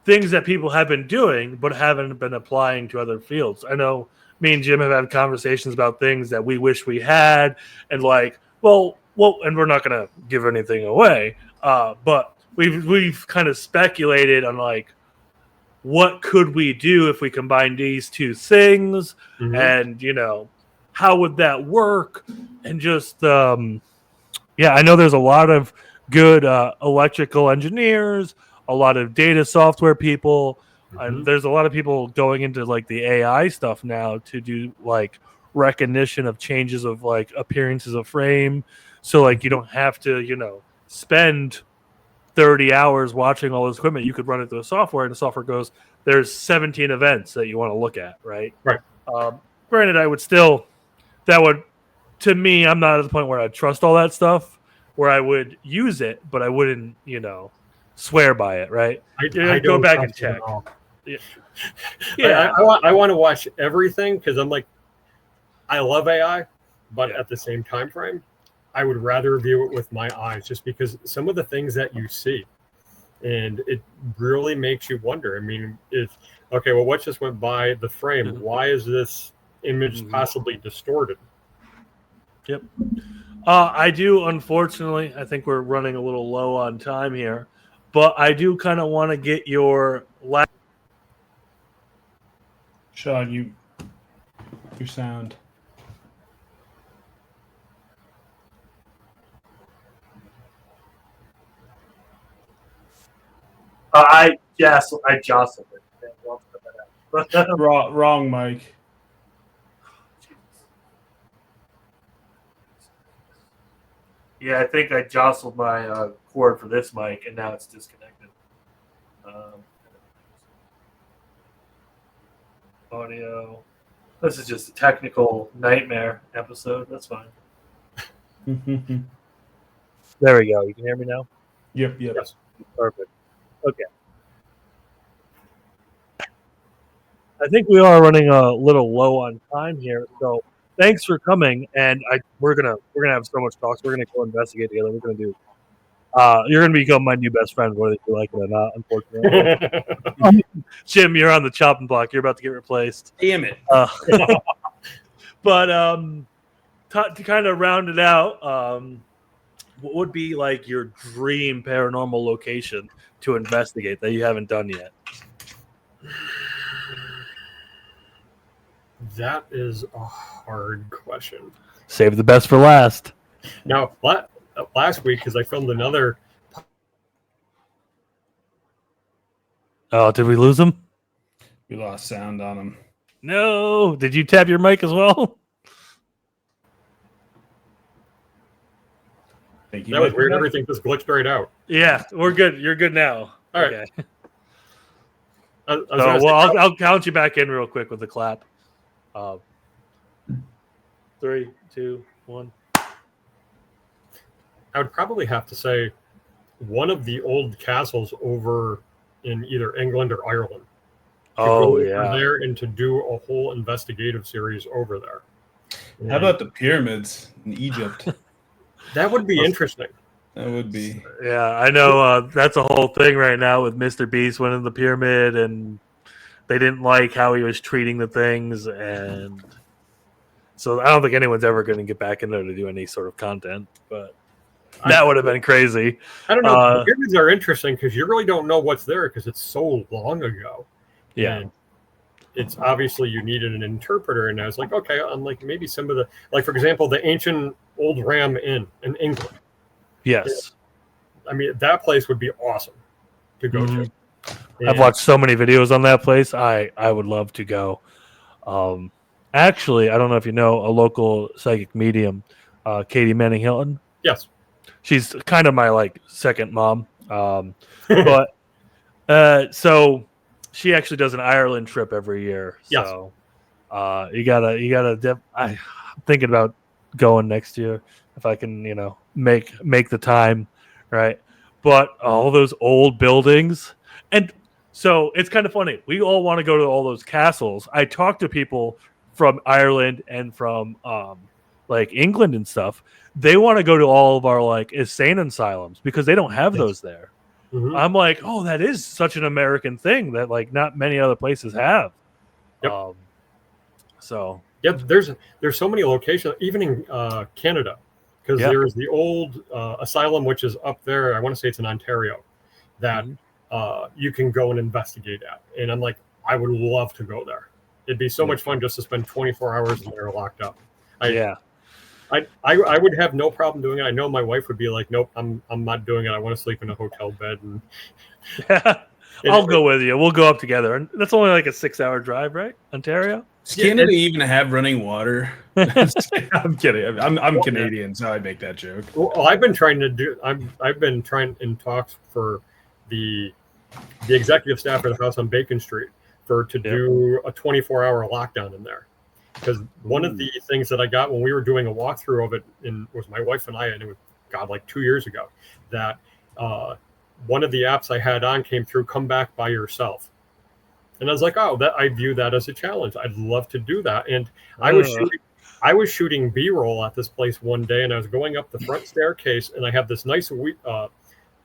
things that people have been doing, but haven't been applying to other fields. I know me and Jim have had conversations about things that we wish we had, and like, well, and we're not going to give anything away, but we've kind of speculated on like, what could we do if we combine these two things, and how would that work? And just I know there's a lot of good electrical engineers, a lot of data software people, and there's a lot of people going into like the AI stuff now to do like recognition of changes of like appearances of frame, so like you don't have to spend 30 hours watching all this equipment. You could run it through a software, and the software goes, there's 17 events that you want to look at, right? Right. Granted, to me, I'm not at the point where I trust all that stuff, where I would use it, but I wouldn't, swear by it, right? I Go don't back trust and it at check. all. Yeah. I want to watch everything because I'm like, I love AI, but at the same time frame, I would rather view it with my eyes just because some of the things that you see, and it really makes you wonder. I mean, what just went by the frame? Why is this image possibly distorted? Yep. I do, unfortunately, I think we're running a little low on time here, but I do kind of want to get your last. Sean, your sound. I jostled it. Wrong, Mike. Yeah, I think I jostled my cord for this mic, and now it's disconnected. Audio. This is just a technical nightmare episode. That's fine. There we go. You can hear me now? Yep. Yes. Perfect. Okay. I think we are running a little low on time here, so thanks for coming. And we're gonna have so much talk. So we're gonna go investigate together. We're gonna do. You're gonna become my new best friend, whether you like it or not. Unfortunately, Jim, you're on the chopping block. You're about to get replaced. Damn it. But to kind of round it out, what would be like your dream paranormal location to investigate that you haven't done yet? That is a hard question. Save the best for last. Now, last week, because I filmed another. Oh, did we lose him? We lost sound on him. No. Did you tap your mic as well? Thank you. That was weird. Everything just glitched right out. Yeah, we're good. You're good now. All right. Okay. I'll I'll count you back in real quick with the clap. 3, 2, 1. I would probably have to say one of the old castles over in either England or Ireland. Oh, yeah. There and to do a whole investigative series over there. How about the pyramids in Egypt? That would be interesting. That would be. Yeah, I know that's a whole thing right now with Mr. Beast winning the pyramid, and they didn't like how he was treating the things, and so I don't think anyone's ever going to get back in there to do any sort of content, but that would have been crazy. I don't know. The pyramids are interesting because you really don't know what's there because it's so long ago. Yeah. And it's obviously you needed an interpreter, and I was like, okay, I'm like maybe some of the, like for example, the ancient Old Ram Inn in England. Yes. I mean, that place would be awesome to go to. And I've watched so many videos on that place. I would love to go. Actually, I don't know if you know a local psychic medium, Katie Manning Hilton. Yes. She's kind of my like second mom. But so she actually does an Ireland trip every year. Yes. So you gotta I'm thinking about going next year if I can, make the time, right? But all those old buildings, and so it's kind of funny. We all want to go to all those castles. I talk to people from Ireland and from like England and stuff. They want to go to all of our like insane asylums because they don't have those there. Mm-hmm. I'm like, oh, that is such an American thing that like not many other places have. Yep. So yeah, there's so many locations, even in Canada, because there's the old asylum, which is up there. I want to say it's in Ontario, that you can go and investigate at. And I'm like, I would love to go there. It'd be so much fun just to spend 24 hours in there locked up. I would have no problem doing it. I know my wife would be like, nope, I'm not doing it. I want to sleep in a hotel bed. And I'll go with you. We'll go up together. And that's only like a 6-hour drive, right? Ontario? Does Canada even have running water? I'm kidding. I'm Canadian, so I make that joke. Well, I've been trying in talks for the executive staff of the house on Bacon Street. to do a 24-hour lockdown in there. Because one of the things that I got when we were doing a walkthrough of it was my wife and I, and it was, God, like 2 years ago, that one of the apps I had on came through, come back by yourself. And I was like, oh, that I view that as a challenge. I'd love to do that. And I was shooting B-roll at this place one day, and I was going up the front staircase, and I have this nice,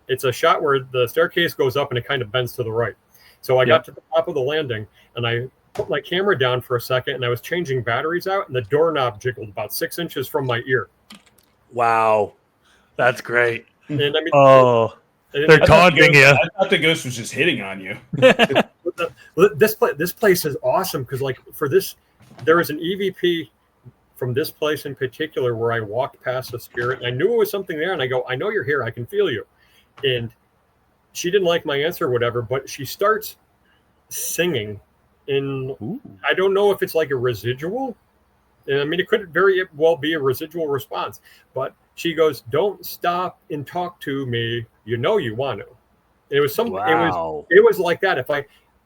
it's a shot where the staircase goes up and it kind of bends to the right. So I got to the top of the landing, and I put my camera down for a second, and I was changing batteries out, and the doorknob jiggled about 6 inches from my ear. Wow. That's great. And I mean, they're taunting you. I thought the ghost was just hitting on you. This place is awesome because, like, for this, there was an EVP from this place in particular where I walked past a spirit, and I knew it was something there, and I go, I know you're here, I can feel you. And she didn't like my answer or whatever, but she starts singing I don't know if it's like a residual. And I mean, it could very well be a residual response, but she goes, don't stop and talk to me. You know you want to. And it was something. Wow. It was like that.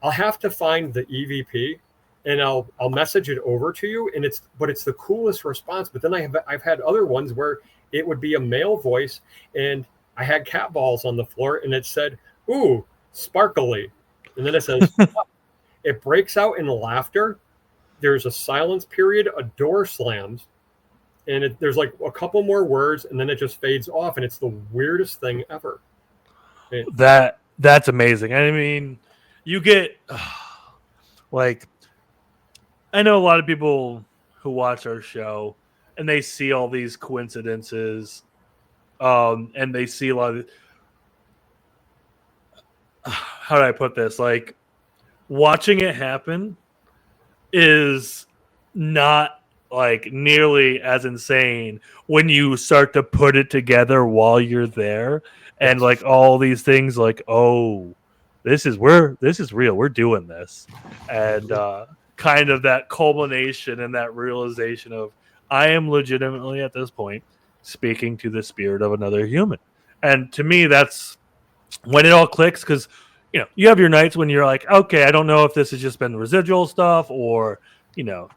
I'll have to find the EVP and I'll message it over to you. And it's the coolest response. But then I've had other ones where it would be a male voice, and I had cat balls on the floor, and it said, "Ooh, sparkly," and then it says, it breaks out in laughter. There's a silence period. A door slams. And there's like a couple more words, and then it just fades off, and it's the weirdest thing ever. That's amazing. I mean, you get like, I know a lot of people who watch our show, and they see all these coincidences, and they see a lot of. How do I put this? Like, watching it happen is not like nearly as insane when you start to put it together while you're there, and like all these things, like, oh, this is real, we're doing this, and kind of that culmination and that realization of, I am legitimately at this point speaking to the spirit of another human. And to me, that's when it all clicks, because you have your nights when you're like, okay, I don't know if this has just been residual stuff or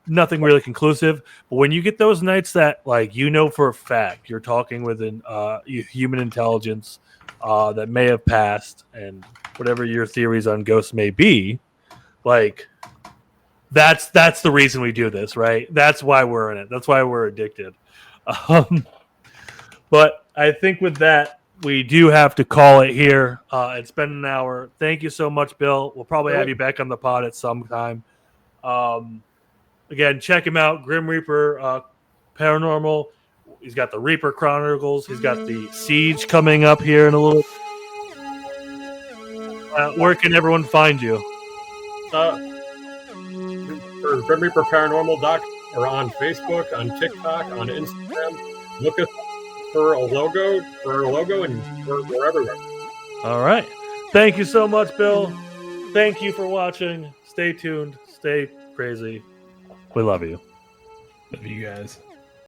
nothing really conclusive. But when you get those nights that, like, for a fact you're talking with an human intelligence that may have passed, and whatever your theories on ghosts may be, like, that's the reason we do this, right? That's why we're in it. That's why we're addicted. But I think with that, we do have to call it here. It's been an hour. Thank you so much, Bill. We'll probably have you back on the pod at some time. Again, check him out, Grim Reaper Paranormal. He's got the Reaper Chronicles. He's got the Siege coming up here in a little. Where can everyone find you? For Grim Reaper Paranormal or on Facebook, on TikTok, on Instagram. Look us for our logo, and we're everywhere. All right. Thank you so much, Bill. Thank you for watching. Stay tuned. Stay crazy. We love you. Love you guys.